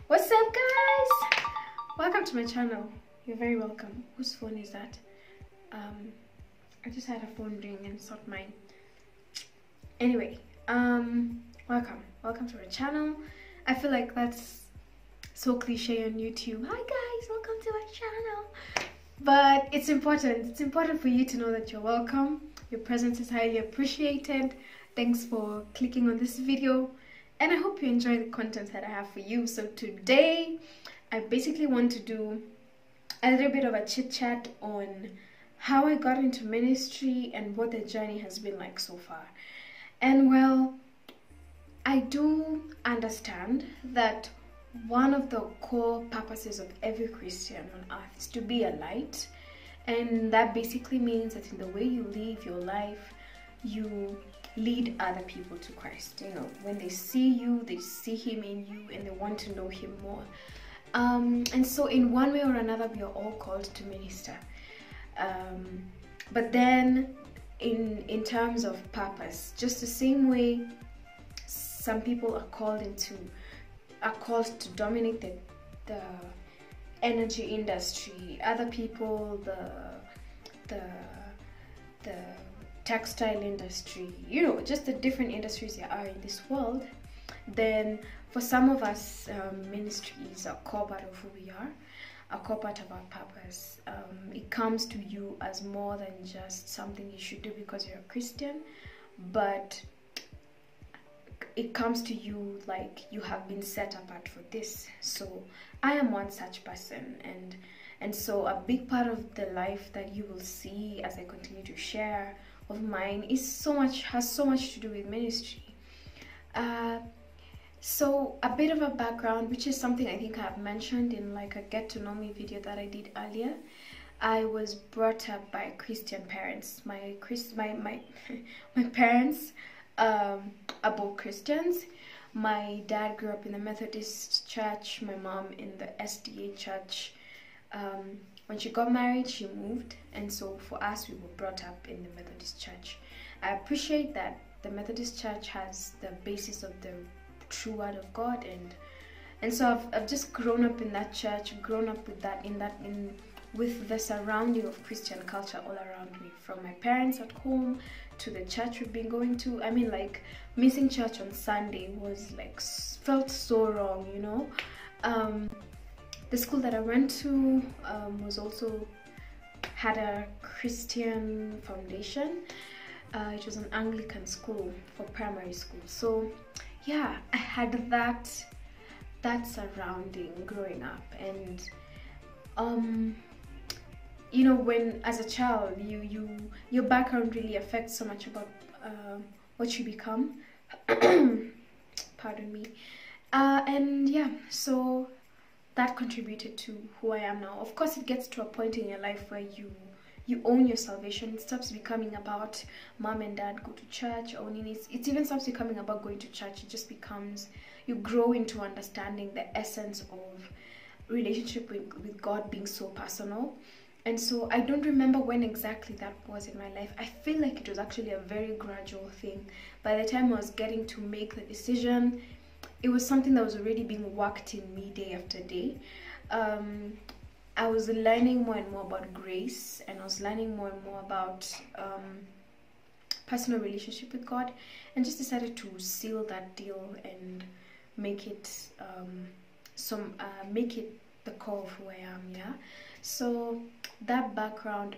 What's up, guys? Welcome to my channel. You're very welcome. Whose phone is that? I just had a phone ring and it's not mine. Anyway, welcome to my channel. I feel like that's so cliche on YouTube. Hi guys, welcome to my channel. But it's important for you to know that you're welcome. Your presence is highly appreciated. Thanks for clicking on this video, and I hope you enjoy the content that I have for you. So today I basically want to do a little bit of a chit chat on how I got into ministry and what the journey has been like so far. And well, I do understand that one of the core purposes of every Christian on earth is to be a light, and that basically means that in the way you live your life, you lead other people to Christ. You know, when they see you, they see him in you and they want to know him more. And so in one way or another, we are all called to minister. But then in terms of purpose, just the same way some people are called to dominate the energy industry, other people the textile industry, you know, just the different industries there are in this world. Then for some of us, ministry is a core part of who we are, a core part of our purpose. It comes to you as more than just something you should do because you're a Christian, but it comes to you like you have been set apart for this. So I am one such person, and so a big part of the life that you will see as I continue to share of mine has so much to do with ministry. So a bit of a background, which is something I think I've mentioned in like a get to know me video that I did earlier. I was brought up by Christian parents. My parents are both Christians. My dad grew up in the Methodist church, my mom in the SDA church. When she got married, she moved, and so for us, we were brought up in the Methodist church. I appreciate that the Methodist church has the basis of the true word of God, and so I've just grown up in that church, grown up with that with the surrounding of Christian culture all around me, from my parents at home to the church we've been going to. I mean, like, missing church on Sunday was like felt so wrong, you know. The school that I went to was also had a Christian foundation. It was an Anglican school for primary school. So yeah, I had that surrounding growing up, and you know, when as a child your background really affects so much about what you become. Pardon me. And yeah, so that contributed to who I am now. Of course, it gets to a point in your life where you own your salvation. It stops becoming about mom and dad go to church, owning it. It even stops becoming about going to church. It just becomes, you grow into understanding the essence of relationship with God being so personal. And so I don't remember when exactly that was in my life. I feel like it was actually a very gradual thing. By the time I was getting to make the decision, it was something that was already being worked in me day after day. I was learning more and more about grace, and I was learning more and more about personal relationship with God, and just decided to seal that deal and make it make it the core of who I am. Yeah, so that background,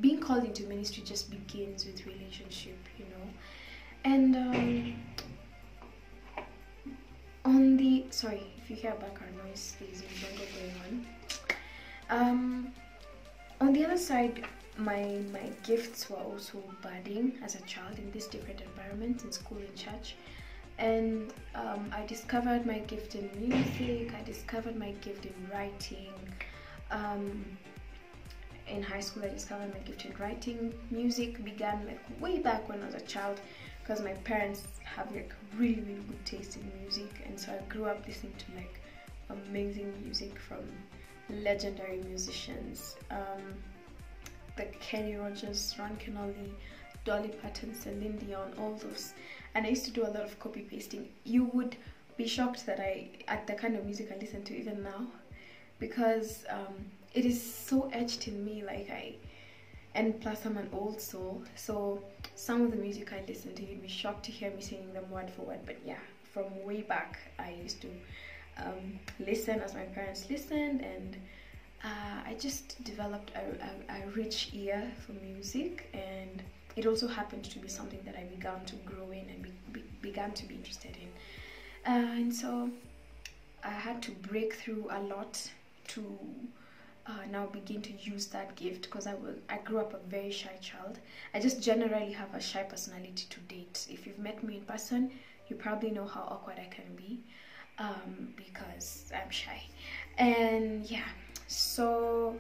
being called into ministry, just begins with relationship, you know. And sorry if you hear background noise, there's a jungle going on. On the other side, my gifts were also budding as a child in these different environments, in school and church. And I discovered my gift in music, I discovered my gift in writing. In high school, I discovered my gift in writing. Music began like way back when I was a child, because my parents have like really good taste in music, and so I grew up listening to like amazing music from legendary musicians, the Kenny Rogers, Ron Kenoly, Dolly Parton, Celine Dion, all those. And I used to do a lot of copy pasting. You would be shocked that at the kind of music I listen to even now, because it is so etched in me. And plus I'm an old soul, so some of the music I listen to, you'd be shocked to hear me singing them word for word. But yeah, from way back I used to listen as my parents listened, and I just developed a rich ear for music, and it also happened to be something that I began to grow in and began to be interested in. And so I had to break through a lot to now begin to use that gift, because I grew up a very shy child. I just generally have a shy personality to date. If you've met me in person, you probably know how awkward I can be, because I'm shy. And yeah, so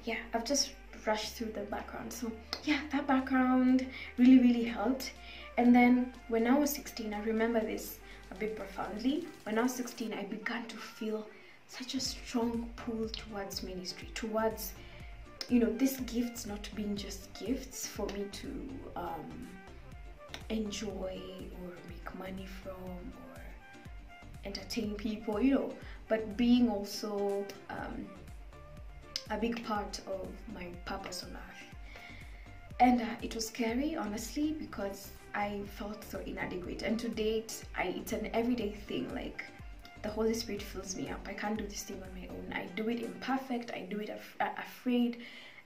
yeah, I've just rushed through the background. So yeah, that background really helped. And then when I was 16, I remember this a bit profoundly. When I was 16, I began to feel such a strong pull towards ministry, towards, you know, these gifts not being just gifts for me to enjoy or make money from or entertain people, you know, but being also a big part of my purpose on earth. And it was scary, honestly, because I felt so inadequate. And to date, it's an everyday thing. Like, the Holy Spirit fills me up. I can't do this thing on my own. I do it imperfect. I do it afraid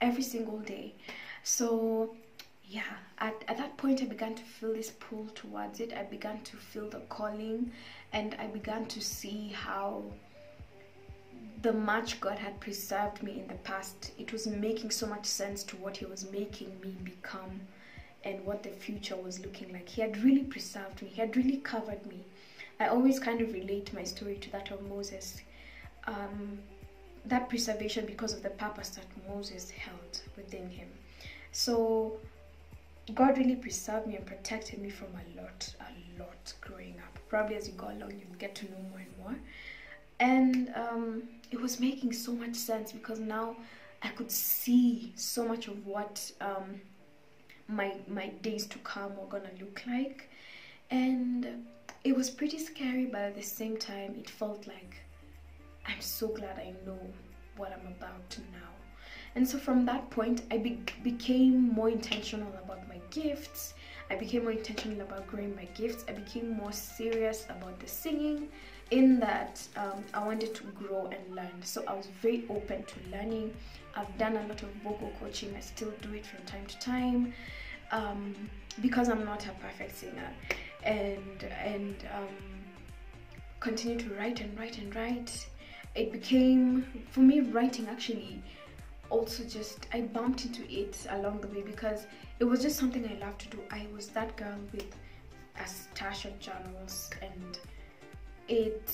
every single day. So yeah, at that point I began to feel this pull towards it. I began to feel the calling, and I began to see how the much God had preserved me in the past, it was making so much sense to what He was making me become and what the future was looking like. He had really preserved me. He had really covered me. I always kind of relate my story to that of Moses. That preservation because of the purpose that Moses held within him. So God really preserved me and protected me from a lot growing up. Probably as you go along, you get to know more and more. And it was making so much sense, because now I could see so much of what my days to come were gonna look like. And it was pretty scary, but at the same time it felt like I'm so glad I know what I'm about to now. And so from that point I became more intentional about my gifts. I became more intentional about growing my gifts. I became more serious about the singing, in that I wanted to grow and learn. So I was very open to learning. I've done a lot of vocal coaching. I still do it from time to time, because I'm not a perfect singer, and continue to write and write. It became, for me, writing actually also just, I bumped into it along the way, because it was just something I loved to do. I was that girl with a stash of journals, and it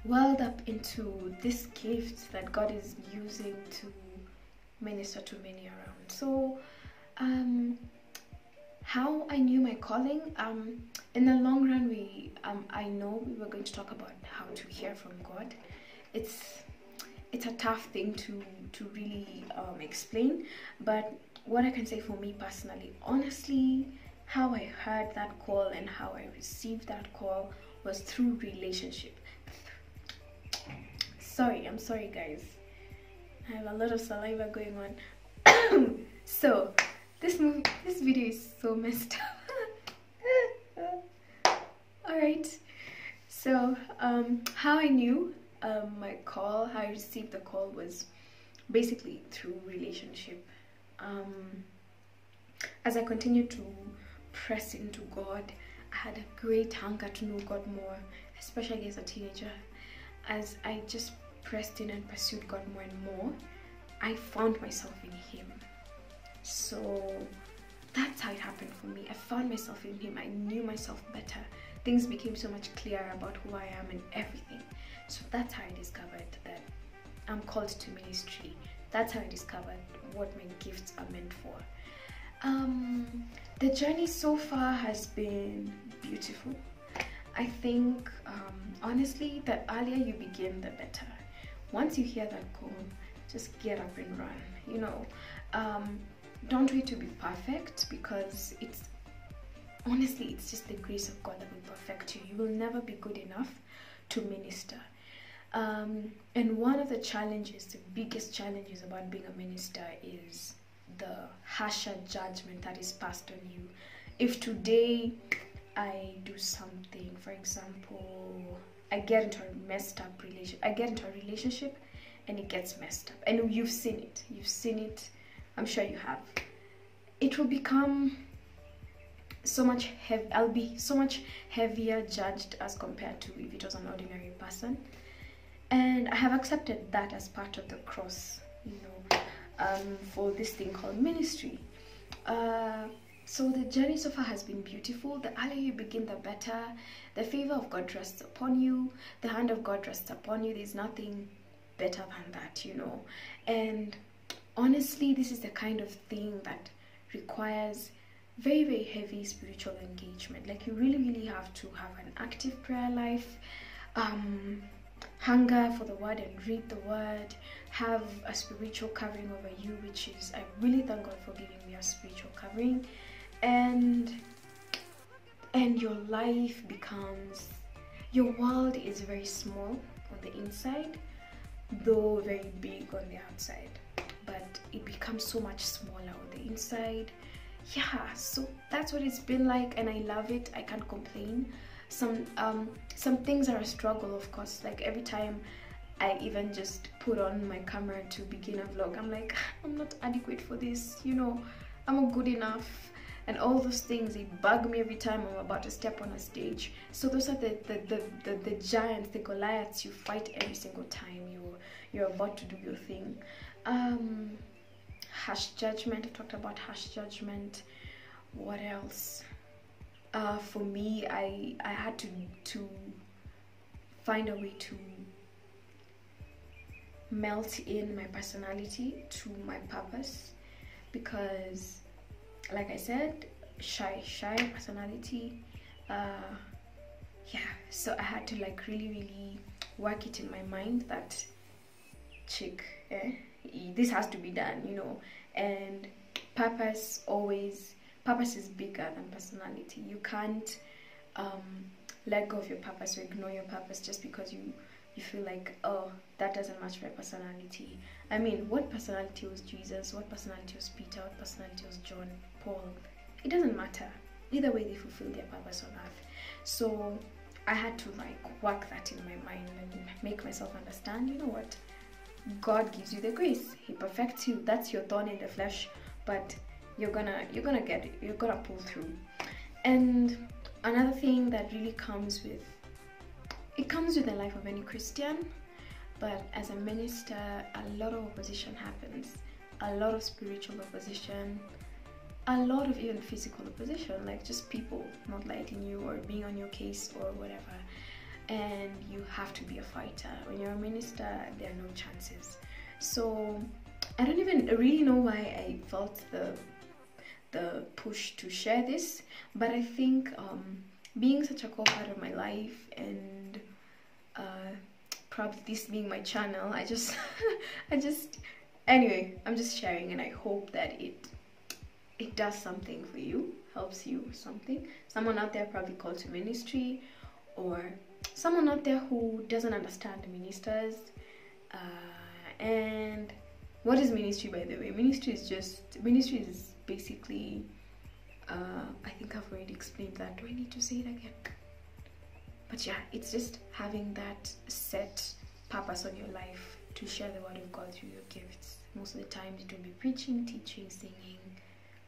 welled up into this gift that God is using to minister to many around. So how I knew my calling, in the long run, I know we were going to talk about how to hear from God. It's a tough thing to really explain, but what I can say for me personally, honestly, how I heard that call and how I received that call was through relationship. I'm sorry guys, I have a lot of saliva going on. So this video is so messed up. Alright, so how I knew my call, how I received the call, was basically through relationship. As I continued to press into God, I had a great hunger to know God more, especially as a teenager. As I just pressed in and pursued God more and more, I found myself in Him. So that's how it happened for me. I found myself in Him. I knew myself better. Things became so much clearer about who I am and everything. So that's how I discovered that I'm called to ministry. That's how I discovered what my gifts are meant for. The journey so far has been beautiful. I think, honestly, the earlier you begin, the better. Once you hear that call, just get up and run. You know, don't wait to be perfect, because honestly, it's just the grace of God that will perfect you. You will never be good enough to minister. And one of the challenges, the biggest challenges about being a minister is the harsher judgment that is passed on you. If today I do something, for example, I get into a relationship and it gets messed up, and you've seen it, I'm sure you have, it will become so much heavy. I'll be so much heavier judged as compared to if it was an ordinary person. And I have accepted that as part of the cross, for this thing called ministry. So the journey so far has been beautiful. The earlier you begin, the better. The favor of God rests upon you. The hand of God rests upon you. There's nothing better than that, And honestly, this is the kind of thing that requires very, very heavy spiritual engagement. Like, you really, really have to have an active prayer life, hunger for the word and read the word, have a spiritual covering over you, which is, I really thank God for giving me a spiritual covering, and your life becomes, your world is very small on the inside, though very big on the outside, but it becomes so much smaller on the inside. Yeah, so that's what it's been like, and I love it. I can't complain. Some things are a struggle, of course. Like, every time I even just put on my camera to begin a vlog, I'm like, I'm not adequate for this, I'm not good enough, and all those things, they bug me every time I'm about to step on a stage. So those are the giants, the Goliaths you fight every single time you're about to do your thing. Harsh judgment, I talked about harsh judgment. What else? For me, I had to find a way to melt in my personality to my purpose, because, like I said, shy personality. Yeah, so I had to like really work it in my mind that, chick, this has to be done, and purpose is bigger than personality. You can't let go of your purpose or ignore your purpose just because you feel like, oh, that doesn't match my personality. I mean, what personality was Jesus? What personality was Peter? What personality was John, Paul? It doesn't matter. Either way, they fulfill their purpose on earth. So I had to like work that in my mind and make myself understand, you know what? God gives you the grace. He perfects you. That's your thorn in the flesh, but you're gonna get it. You're gonna pull through. And another thing that really comes with the life of any Christian, but as a minister, a lot of opposition happens. A lot of spiritual opposition, a lot of even physical opposition, like just people not liking you or being on your case or whatever. And you have to be a fighter. When you're a minister, there are no chances. So I don't even really know why I felt the push to share this, but I think being such a core part of my life, and probably this being my channel, anyway, I'm just sharing, and I hope that it does something for you, helps you something. Someone out there probably called to ministry, or someone out there who doesn't understand the ministers. And what is ministry, by the way? Ministry is basically, I think I've already explained that. Do I need to say it again? But yeah, it's just having that set purpose on your life to share the word of God through your gifts. Most of the time it will be preaching, teaching, singing,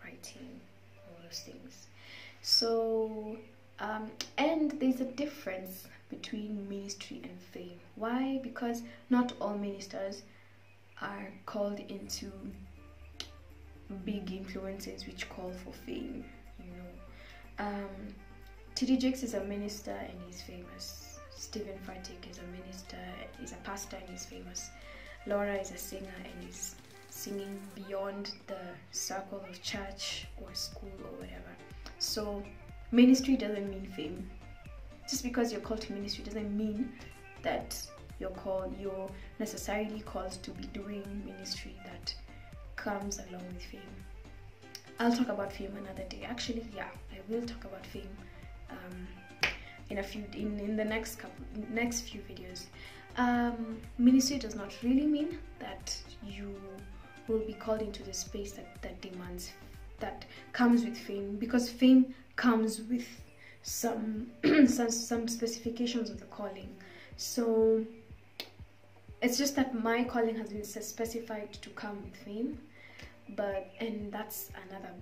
writing, all those things. So and there's a difference between ministry and fame. Why? Because not all ministers are called into big influences which call for fame, T.D. Jakes is a minister and he's famous. Stephen Furtick is a minister, he's a pastor and he's famous. Laura is a singer and is singing beyond the circle of church or school or whatever. So ministry doesn't mean fame. Just because you're called to ministry doesn't mean that you're necessarily called to be doing ministry that comes along with fame. I'll talk about fame another day. Actually, yeah, I will talk about fame in the next few videos. Ministry does not really mean that you will be called into the space that comes with fame, because fame comes with some some specifications of the calling. So it's just that my calling has been specified to come with fame, and that's another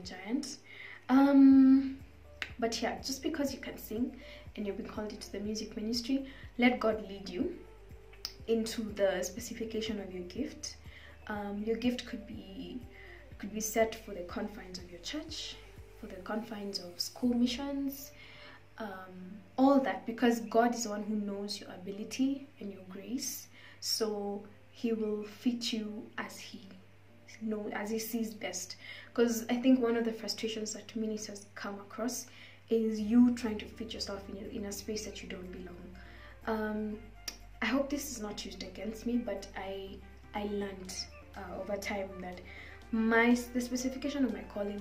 giant. But yeah, just because you can sing and you've been called into the music ministry, let God lead you into the specification of your gift. Your gift could be set for the confines of your church, for the confines of school missions, all that, because God is the one who knows your ability and your grace. So he will fit you as he sees best. Because I think one of the frustrations that ministers come across is you trying to fit yourself in a space that you don't belong. I hope this is not used against me, but I learned over time that the specification of my calling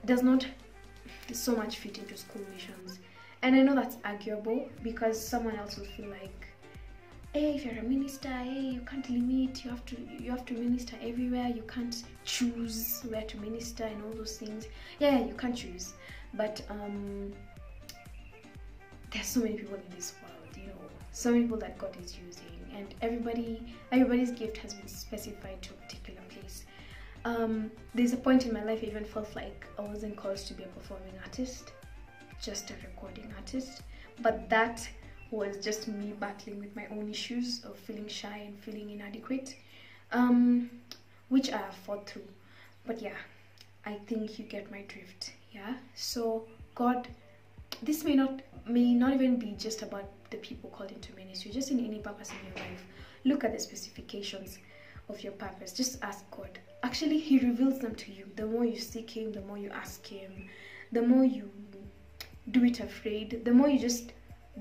does not so much fit into school missions. And I know that's arguable, because someone else will feel like, hey, if you're a minister, hey, you can't limit, you have to minister everywhere, you can't choose where to minister and all those things. Yeah, you can't choose, but there's so many people in this world, you know, so many people that God is using, and everybody's gift has been specified to a particular place. There's a point in my life I even felt like I wasn't called to be a performing artist, just a recording artist, but that was just me battling with my own issues of feeling shy and feeling inadequate, which I have fought through. But yeah, I think you get my drift. Yeah, so God, this may not even be just about the people called into ministry, just in any purpose in your life. Look at the specifications of your purpose. Just ask God. Actually, he reveals them to you. The more you seek him, the more you ask him, the more you do it afraid, the more you just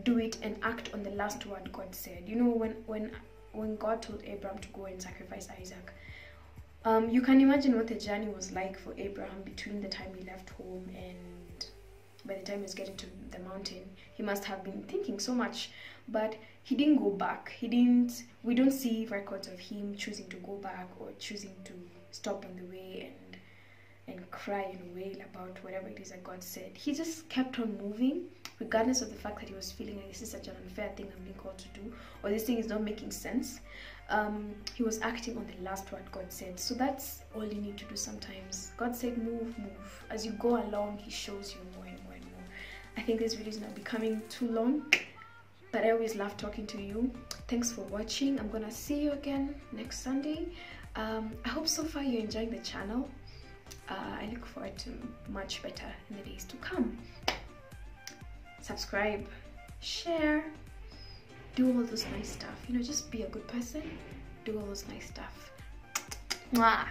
do it and act on the last word God said. You know, when God told Abraham to go and sacrifice Isaac, you can imagine what the journey was like for Abraham between the time he left home and by the time he was getting to the mountain. He must have been thinking so much, but he didn't go back. We don't see records of him choosing to go back or choosing to stop on the way and cry and wail about whatever it is that God said. He just kept on moving, regardless of the fact that he was feeling like this is such an unfair thing I'm being called to do, or this thing is not making sense. He was acting on the last word God said. So that's all you need to do sometimes. God said move. As you go along, he shows you more and more and more. I think this video is not becoming too long, but I always love talking to you. Thanks for watching. I'm gonna see you again next Sunday. I hope so far you're enjoying the channel. I look forward to much better in the days to come. Subscribe, share, do all those nice stuff. You know, just be a good person, do all those nice stuff. Mwah.